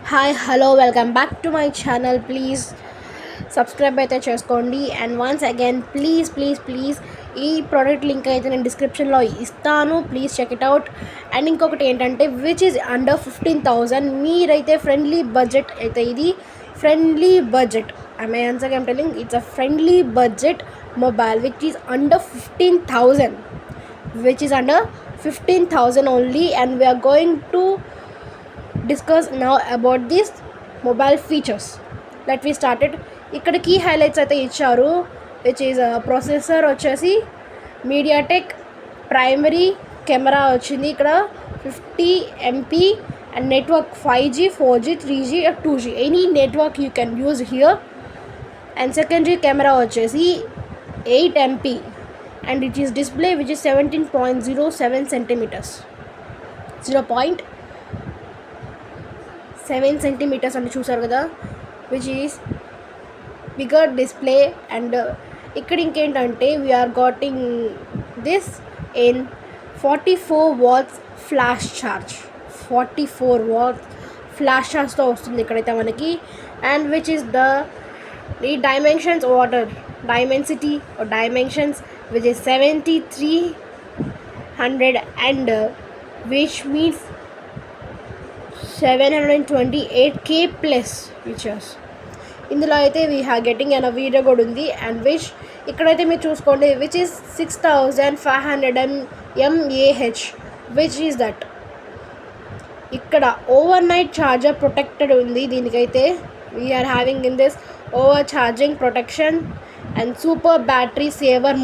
Hi hello welcome back to my channel. Please subscribe అయితే చేసుకోండి. And once again please ఈ product link అయితే నేను డిస్క్రిప్షన్లో ఇస్తాను. Please check it out. And ఇంకొకటి ఏంటంటే విచ్ ఈజ్ అండర్ 15,000 మీరైతే ఫ్రెండ్లీ బడ్జెట్ అయితే ఇది friendly budget I'm telling it's a friendly budget mobile which is under 15,000 only, and we are going to discuss now about these mobile features. Let me start it. ఇక్కడ key highlights అయితే ఇచ్చారు which is processor వచ్చేసి MediaTek primary camera వచ్చింది ఇక్కడ 50 MP and network 5G 4G 3G 2G any network you can use here. And secondary camera వచ్చేసి 8 MP and it is display which is 17.07 centimeters 0.7 centimeters అని చూసారు కదా which is bigger display. and ఇక్కడ ఇంకేంటంటే we are getting this in 44 watts flash charge 44 watts flash charge తో వస్తుంది ఇక్కడైతే మనకి. and which is the dimensions dimensity or dimensions which is 7300 and which means 728K plus features. ఇందులో అయితే we have getting అన్న video కూడా ఉంది. And which ఇక్కడైతే మీరు చూసుకోండి which is 6500 mAh which is that. ఇక్కడ ఓవర్ నైట్ ఛార్జర్ ప్రొటెక్టెడ్ ఉంది దీనికైతే. We are having in this overcharging protection and super battery saver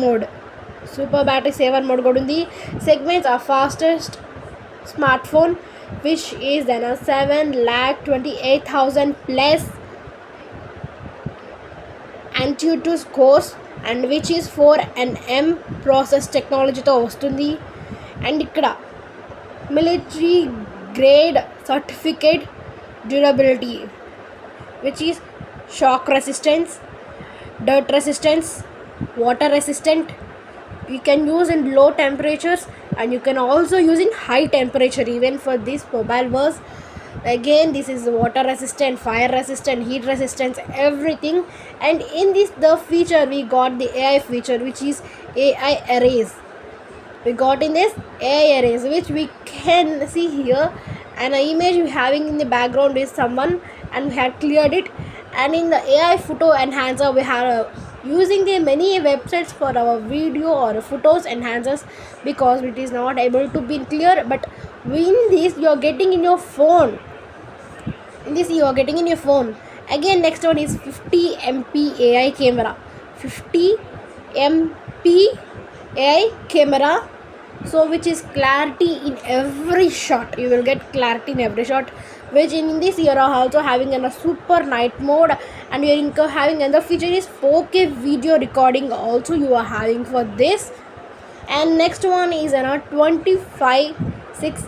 mode కూడా ఉంది. Segments are fastest smartphone which is then a 7,28,000 plus Antutu scores and which is 4nm process technology తో వస్తుంది. And ఇక్కడ military grade certificate durability which is shock resistance, dirt resistance, water resistant. You can use in low temperatures and you can also use in high temperature even for this mobile was. Again this is water resistant, fire resistant, heat resistance, everything. And in this the feature we got the AI feature which is AI arrays. We got in this AI arrays which we can see here, and an image we having in the background is someone and we had cleared it. And in the AI photo enhancer we have using the many websites for our video or photos enhancers because it is not able to be clear, but in this you are getting in your phone. Again next one is 50 MP AI camera 50 MP AI camera, so which is clarity in every shot. You will get clarity in every shot, which in this you are also having a super night mode, and you are having another feature is 4K video recording also you are having for this. And next one is a 25/6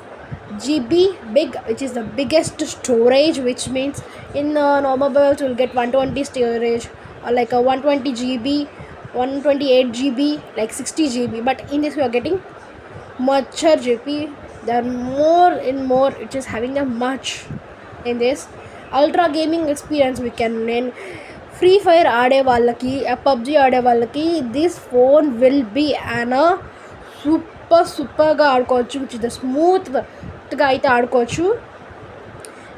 GB big, which is the biggest storage, which means in normal mobiles you will get 120 storage or like a 120 GB 128 GB like 60 GB, but in this we are getting much GB. There are more it is having a much in this ultra gaming experience. We can in free fire ఆడే వాళ్ళకి PUBG ఆడే వాళ్ళకి this phone will be an సూపర్గా ఆడుకోవచ్చు, which is the స్మూత్గా అయితే ఆడుకోవచ్చు.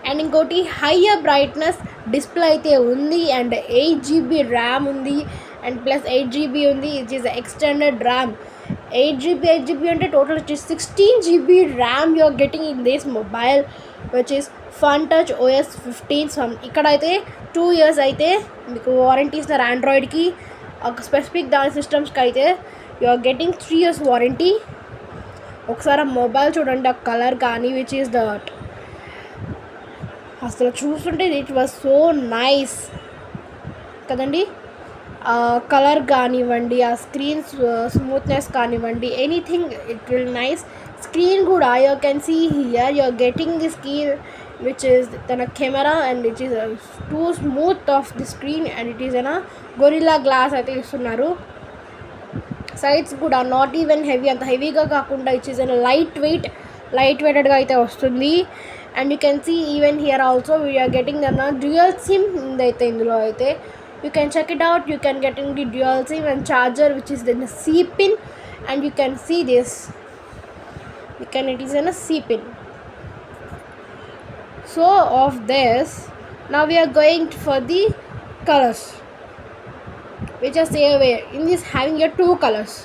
And ఇంకోటి హయ్యర్ బ్రైట్నెస్ డిస్ప్లే అయితే ఉంది, అండ్ 8GB ర్యామ్ ఉంది, అండ్ ప్లస్ 8GB ఉంది. It is extended RAM 8GB అంటే టోటల్ వచ్చి 16GB RAM you are getting in this mobile which is fun touch OS 15. ఇక్కడైతే 2 years అయితే మీకు వారంటీ ఇస్తున్నారు. ఆండ్రాయిడ్కి ఒక స్పెసిఫిక్ దాని సిస్టమ్స్కి అయితే you are getting 3 years warranty. ఒకసారి ఆ మొబైల్ చూడండి, ఆ కలర్ కానీ విచ్ ఈస్ దట్ అసలు చూస్తుంటే ఇట్ వాజ్ సో నైస్ కదండి. కలర్ కానివ్వండి, ఆ స్క్రీన్ స్మూత్నెస్ కానివ్వండి, anything it will nice. Screen కూడా you can see here you are getting the screen which is than a camera, and it is too smooth of the screen, and it is in a gorilla glass అయితే ఇస్తున్నారు. Sides కూడా not even heavy, అంత హెవీగా కాకుండా it is light వెయిట్గా అయితే వస్తుంది. And you can see even here also we are getting అన్న డ్యూయల్ సిమ్ అయితే ఇందులో అయితే you can check it out. You can get in the dual SIM and charger which is in a C pin, and you can see this, it is in a C pin. So of this, now we are going for the colors which are say away in this having your two colors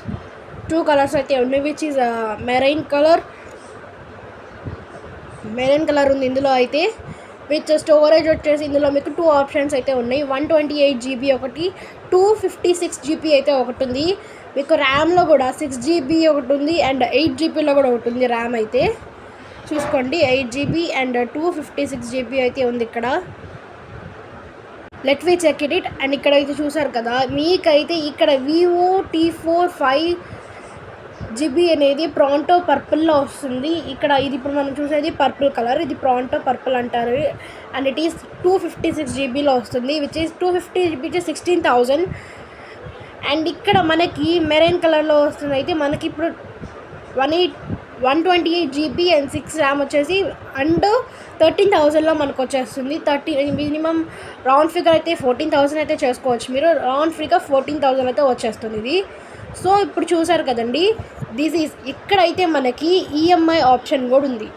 అయితే ఉన్నాయి, which is a marine colour ఉంది ఇందులో అయితే. With storage వచ్చేసి ఇందులో మీకు 2 options అయితే ఉన్నాయి. 128 GB ఒకటి, 256 GB అయితే ఒకటి ఉంది. మీకు ర్యామ్లో కూడా 6 GB ఒకటి ఉంది అండ్ 8 GBలో కూడా ఒకటి ఉంది ర్యామ్ అయితే. చూసుకోండి 8 GB అండ్ 256 GB అయితే ఉంది ఇక్కడ. Let we check it. And ఇక్కడ అయితే చూసారు కదా, మీకైతే ఇక్కడ వివో T4 5GB అనేది ప్రాంటో పర్పుల్లో వస్తుంది. ఇక్కడ ఇది ఇప్పుడు మనం చూసేది పర్పుల్ కలర్, ఇది ప్రాంటో పర్పుల్ అంటారు. అండ్ ఇట్ ఈస్ 256 GBలో వస్తుంది, విచ్ ఈస్ 250 GB 16,000. అండ్ ఇక్కడ మనకి మెరైన్ కలర్లో వస్తుంది అయితే మనకి ఇప్పుడు 128 GB అండ్ 6 ర్యామ్ వచ్చేసి అండ్ 13,000లో మనకు వచ్చేస్తుంది. మినిమం రౌండ్ ఫిగర్ అయితే 14,000 అయితే చేసుకోవచ్చు మీరు. రౌండ్ ఫిగర్ 14,000 అయితే వచ్చేస్తుంది ఇది. సో ఇప్పుడు చూసారు కదండి, ఇక్కడైతే మనకి ఈఎంఐ ఆప్షన్ కూడా ఉంది.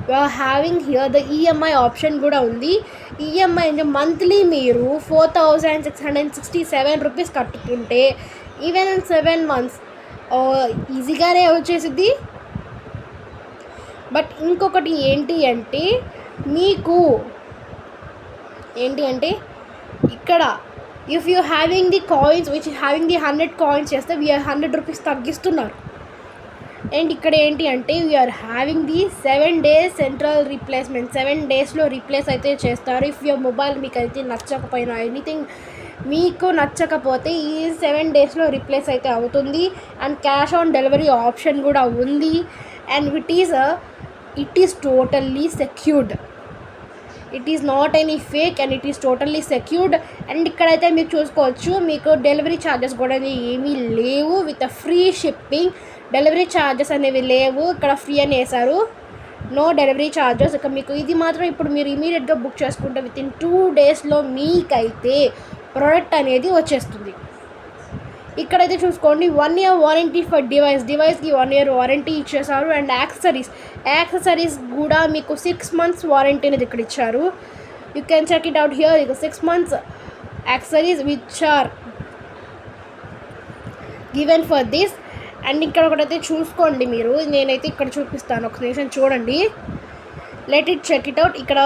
We are having here the EMI option కూడా ఉంది. ఈఎంఐ అంటే మంత్లీ మీరు 4,667 రూపీస్ కట్టుకుంటే ఈవెన్ 7 months ఈజీగానే వచ్చేసిద్ది. బట్ ఇంకొకటి ఏంటి అంటే ఇక్కడ if you having the coins which having the 100 coins చేస్తే వీఆర్ 100 రూపీస్ తగ్గిస్తున్నారు. అండ్ ఇక్కడ ఏంటి అంటే we are having the 7 days central replacement. 7 daysలో రీప్లేస్ అయితే చేస్తారు. ఇఫ్ యువర్ మొబైల్ మీకు అయితే నచ్చకపోయినా ఎనీథింగ్ మీకు నచ్చకపోతే ఈ 7 daysలో రీప్లేస్ అయితే అవుతుంది. And cash on delivery option కూడా ఉంది. And it is totally secured. It is not any fake and it is totally secured. And ఇక్కడైతే మీరు చూసుకోవచ్చు, మీకు డెలివరీ ఛార్జెస్ కూడా ఏమీ లేవు. With free shipping, delivery charges అనేవి లేవు. ఇక్కడ ఫ్రీ అని వేశారు, నో డెలివరీ ఛార్జెస్. ఇక మీకు ఇది మాత్రం ఇప్పుడు మీరు ఇమీడియట్గా బుక్ చేసుకుంటే వితిన్ 2 daysలో మీకైతే ప్రోడక్ట్ అనేది వచ్చేస్తుంది. ఇక్కడైతే చూసుకోండి 1 year వారంటీ ఫర్ డివైస్కి 1 year వారంటీ ఇచ్చేసారు. అండ్ యాక్సెసరీస్ కూడా మీకు 6 months వారంటీ అనేది ఇక్కడ ఇచ్చారు. You can check it out here. ఇక 6 months accessories which are given for this. And ఇక్కడ ఒకటైతే చూసుకోండి మీరు, నేనైతే ఇక్కడ చూపిస్తాను, ఒక నిమిషం చూడండి. Let it check it out. ఇక్కడ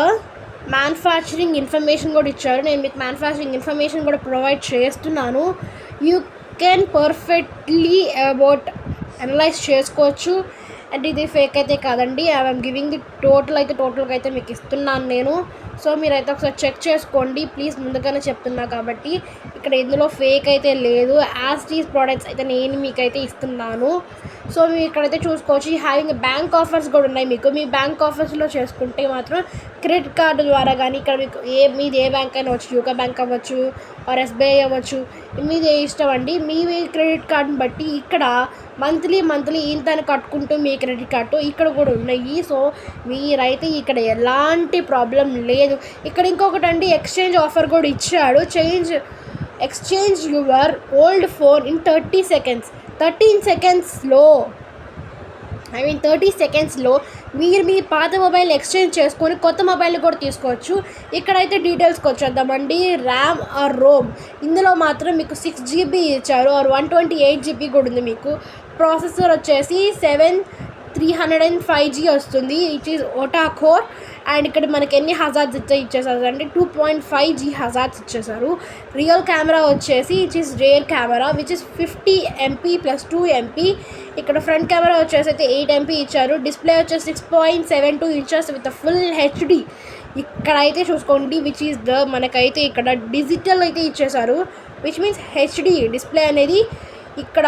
మ్యానుఫ్యాక్చరింగ్ ఇన్ఫర్మేషన్ కూడా ఇచ్చారు. నేను మీకు మ్యానుఫ్యాక్చరింగ్ ఇన్ఫర్మేషన్ కూడా ప్రొవైడ్ చేస్తున్నాను. You can perfectly about analyse చేసుకోవచ్చు. అండ్ ఇది ఫేక్ అయితే కాదండి, ఐఎమ్ గివింగ్ ది టోటల్గా అయితే మీకు ఇస్తున్నాను నేను. సో మీరైతే ఒకసారి చెక్ చేసుకోండి ప్లీజ్, ముందుగానే చెప్తున్నా కాబట్టి. ఇక్కడ ఇందులో ఫేక్ అయితే లేదు, యాజ్ టీస్ ప్రోడక్ట్స్ అయితే నేను మీకైతే ఇస్తున్నాను. సో మీరు ఇక్కడైతే చూసుకోవచ్చు, హ్యావింగ్ బ్యాంక్ ఆఫర్స్ కూడా ఉన్నాయి మీకు. మీ బ్యాంక్ ఆఫర్స్లో చేసుకుంటే మాత్రం క్రెడిట్ కార్డు ద్వారా కానీ, ఇక్కడ మీకు మీది ఏ బ్యాంక్ అయినా అవ్వచ్చు, యూకో బ్యాంక్ అవ్వచ్చు ఆర్ SBI అవ్వచ్చు, మీది ఏ ఇష్టం అండి. మీ క్రెడిట్ కార్డుని బట్టి ఇక్కడ మంత్లీ ఇంతని కట్టుకుంటూ మీ క్రెడిట్ కార్డు ఇక్కడ కూడా ఉన్నాయి. సో మీరైతే ఇక్కడ ఎలాంటి ప్రాబ్లం లేదు. ఇక్కడ ఇంకొకటి అండి, ఎక్స్చేంజ్ ఆఫర్ కూడా ఇచ్చాడు. Exchange your old phone in 30 సెకండ్స్లో మీరు మీ పాత మొబైల్ ఎక్స్చేంజ్ చేసుకొని కొత్త మొబైల్ కూడా తీసుకోవచ్చు. ఇక్కడైతే డీటెయిల్స్కి వచ్చేద్దామండి. ర్యామ్ ఆర్ రోమ్, ఇందులో మాత్రం మీకు 6 GB ఇచ్చారు ఆర్ 128 GB కూడా ఉంది. మీకు ప్రాసెసర్ వచ్చేసి 7305G వస్తుంది, ఇట్ ఈస్ ఓటా కోర్. అండ్ ఇక్కడ మనకి ఎన్ని హజార్డ్స్ ఇచ్చేసారు అంటే 2.5G హజార్డ్స్ ఇచ్చేసారు. రియల్ కెమెరా వచ్చేసి it is rear camera which is 50 MP + 2 MP. ఇక్కడ ఫ్రంట్ కెమెరా వచ్చేసి అయితే 8 MP ఇచ్చారు. డిస్ప్లే వచ్చేసి 6.72 inches విత్ ఫుల్ HD. ఇక్కడైతే చూసుకోండి విచ్ ఈస్ మనకైతే ఇక్కడ డిజిటల్ అయితే ఇచ్చేసారు, విచ్ మీన్స్ HD డిస్ప్లే అనేది ఇక్కడ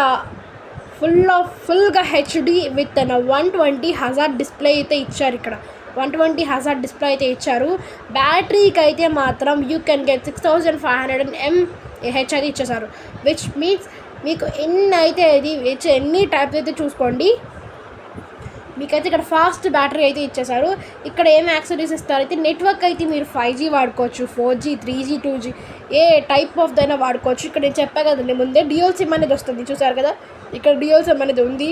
ఫుల్గా HD విత్ 120 Hz డిస్ప్లే అయితే ఇచ్చారు. ఇక్కడ 120 Hz డిస్ప్లే అయితే ఇచ్చారు. బ్యాటరీకి అయితే మాత్రం యూ కెన్ గెట్ 6500 mAh అయితే ఇచ్చేసారు, విచ్ మీన్స్ మీకు ఎన్ని టైప్స్ అయితే చూసుకోండి. మీకైతే ఇక్కడ ఫాస్ట్ బ్యాటరీ అయితే ఇచ్చేసారు. ఇక్కడ ఏం యాక్సెసరీస్ ఇస్తారు అయితే నెట్వర్క్ అయితే మీరు 5G వాడుకోవచ్చు, 4G, 3G, 2G A type of దైనా వాడుకోవచ్చు. ఇక్కడ నేను చెప్పా కదండి ముందే డ్యూయల్ సిమ్ అనేది వస్తుంది, చూసారు కదా ఇక్కడ డ్యూయల్ సిమ్ అనేది ఉంది.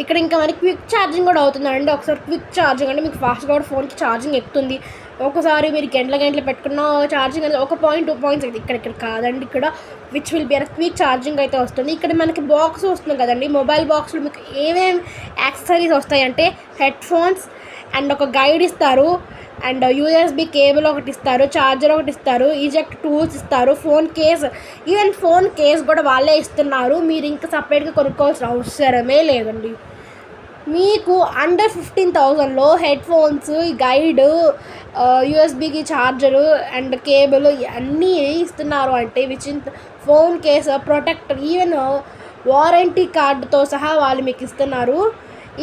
ఇక్కడ ఇంకా మనకి క్విక్ ఛార్జింగ్ కూడా అవుతుందండి. ఒకసారి క్విక్ ఛార్జింగ్ అంటే మీకు ఫాస్ట్గా కూడా ఫోన్కి ఛార్జింగ్ ఎక్కుతుంది. ఒకసారి మీరు గంటలు పెట్టుకున్న ఛార్జింగ్ అనేది 1 పాయింట్ 2 పాయింట్స్ అయితే ఇక్కడ కాదండి. ఇక్కడ which will be quick charging అయితే వస్తుంది. ఇక్కడ మనకి బాక్స్ వస్తుంది కదండి, మొబైల్ బాక్స్లో మీకు ఏమేమి యాక్సెసరీస్ వస్తాయంటే హెడ్ ఫోన్స్ అండ్ ఒక గైడ్ ఇస్తారు, అండ్ USB కేబుల్ ఒకటి ఇస్తారు, ఛార్జర్ ఒకటి ఇస్తారు, ఈజెక్ట్ టూల్స్ ఇస్తారు, phone case, even phone case కూడా వాళ్ళే ఇస్తున్నారు. మీరు ఇంకా సపరేట్గా కొనుక్కోవాల్సిన అవసరమే లేదండి. మీకు అండర్ 15,000లో headphones, guide, USB charger and cable అన్నీ ఇస్తున్నారు అంటే which in phone case, protector, even warranty కార్డుతో సహా వాళ్ళు మీకు ఇస్తున్నారు.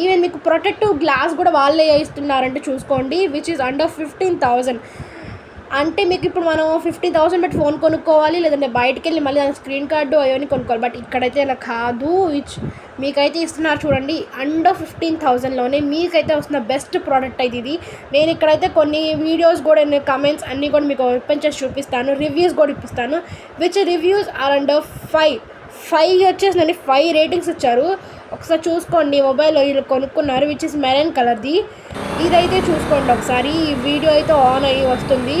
ఈవెన్ మీకు ప్రొటెక్టివ్ గ్లాస్ కూడా వాళ్ళే ఇస్తున్నారంటే చూసుకోండి, విచ్ ఈజ్ అండర్ 15,000. అంటే మీకు ఇప్పుడు మనం 50,000 పెట్టి ఫోన్ కొనుక్కోవాలి, లేదంటే బయటికి వెళ్ళి మళ్ళీ దాని స్క్రీన్ కార్డు అవన్నీ కొనుక్కోవాలి. బట్ ఇక్కడైతే అలా కాదు, విచ్ మీకైతే ఇస్తున్నారు చూడండి అండర్ 15,000లోనే మీకైతే వస్తున్న బెస్ట్ ప్రోడక్ట్ అయితే ఇది. నేను ఇక్కడైతే కొన్ని వీడియోస్ కూడా కమెంట్స్ అన్నీ కూడా మీకు ఓపెన్ చేసి చూపిస్తాను, రివ్యూస్ కూడా ఇప్పిస్తాను. విచ్ రివ్యూస్ ఆర్ అండర్ 5 వచ్చేసిందండి, 5 రేటింగ్స్ ఇచ్చారు. ఒకసారి చూసుకోండి, మొబైల్ వీళ్ళు కొనుక్కున్నారు విచ్ ఇస్ మెరూన్ కలర్ది. ఇదైతే చూసుకోండి ఒకసారి, ఈ వీడియో అయితే ఆన్ అయ్యి వస్తుంది.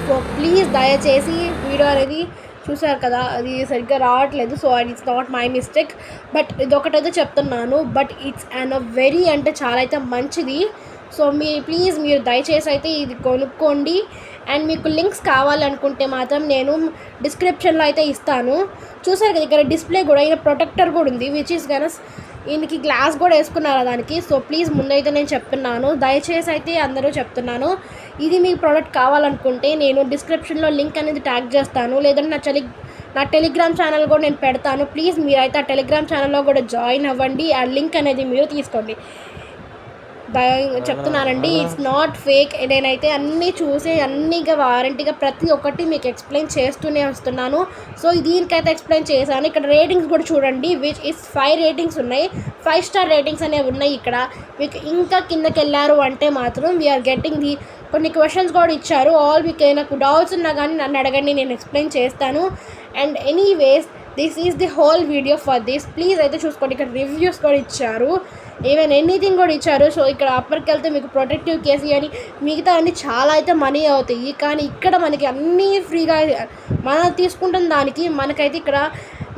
సో ప్లీజ్ దయచేసి వీడియో అనేది చూసారు కదా, అది సరిగ్గా రావట్లేదు. So it's not my mistake, but ఇదొకటైతే చెప్తున్నాను. బట్ ఇట్స్ అండ్ వెరీ అంటే చాలా అయితే మంచిది. సో మీరు దయచేసి అయితే ఇది కొనుక్కోండి. అండ్ మీకు లింక్స్ కావాలనుకుంటే మాత్రం నేను డిస్క్రిప్షన్లో అయితే ఇస్తాను. చూసారు కదా ఇక్కడ డిస్ప్లే కూడా, ఈయన ప్రొటెక్టర్ కూడా ఉంది విచ్ ఈస్ గనస్ ఈయనకి గ్లాస్ కూడా వేసుకున్నారు దానికి. సో ప్లీజ్ ముందైతే నేను చెప్తున్నాను, దయచేసి అయితే అందరూ చెప్తున్నాను, ఇది మీకు ప్రోడక్ట్ కావాలనుకుంటే నేను డిస్క్రిప్షన్లో లింక్ అనేది ట్యాగ్ చేస్తాను, లేదంటే నా టెలిగ్రామ్ ఛానల్ కూడా నేను పెడతాను. ప్లీజ్ మీరైతే ఆ టెలిగ్రామ్ ఛానల్లో కూడా జాయిన్ అవ్వండి, ఆ లింక్ అనేది మీరు తీసుకోండి. చెప్తున్నానండి, ఇట్స్ నాట్ ఫేక్. నేనైతే అన్నీ చూసి అన్నీగా వారంటీగా ప్రతి ఒక్కటి మీకు ఎక్స్ప్లెయిన్ చేస్తూనే వస్తున్నాను. సో దీనికైతే ఎక్స్ప్లెయిన్ చేశాను. ఇక్కడ రేటింగ్స్ కూడా చూడండి విచ్ ఇస్ 5 రేటింగ్స్ ఉన్నాయి, 5 స్టార్ రేటింగ్స్ అనేవి ఉన్నాయి. ఇక్కడ మీకు ఇంకా కిందకి వెళ్ళారు అంటే మాత్రం వీఆర్ గెట్టింగ్ ది కొన్ని క్వశ్చన్స్ కూడా ఇచ్చారు. మీకు నాకు డౌట్స్ ఉన్నా కానీ నన్ను అడగండి, నేను ఎక్స్ప్లెయిన్ చేస్తాను. And anyways this is the whole video for this. Please అయితే చూసుకోండి, ఇక్కడ రివ్యూస్ కూడా ఇచ్చారు, ఈవెన్ ఎనీథింగ్ కూడా ఇచ్చారు. సో ఇక్కడ అప్పటికి వెళ్తే మీకు ప్రొటెక్టివ్ కేసు కానీ మిగతా అన్నీ చాలా అయితే మనీ అవుతాయి. కానీ ఇక్కడ మనకి అన్నీ ఫ్రీగా మనం తీసుకుంటున్న దానికి మనకైతే ఇక్కడ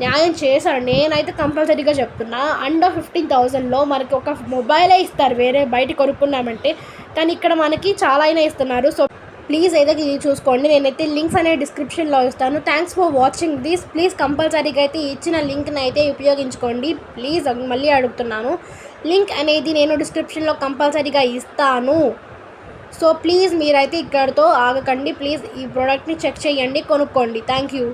న్యాయం చేశారు. నేనైతే కంపల్సరీగా చెప్తున్నా, అండర్ 15,000లో మనకి ఒక మొబైలే ఇస్తారు వేరే బయట కొనుక్కున్నామంటే, కానీ ఇక్కడ మనకి చాలా అయినా ఇస్తున్నారు. సో ప్లీజ్ అయితే ఇది చూసుకోండి, నేనైతే లింక్స్ అనేవి డిస్క్రిప్షన్లో ఇస్తాను. Thanks for watching this. Please కంపల్సరీగా అయితే ఇచ్చిన లింక్ని అయితే ఉపయోగించుకోండి. ప్లీజ్ మళ్ళీ అడుగుతున్నాను, లింక్ అనేది నేను డిస్క్రిప్షన్లో కంపల్సరీగా ఇస్తాను. సో ప్లీజ్ మీరైతే ఇక్కడితో ఆగకండి, ప్లీజ్ ఈ ప్రోడక్ట్ని చెక్ చేయండి, కొనుక్కోండి. Thank you.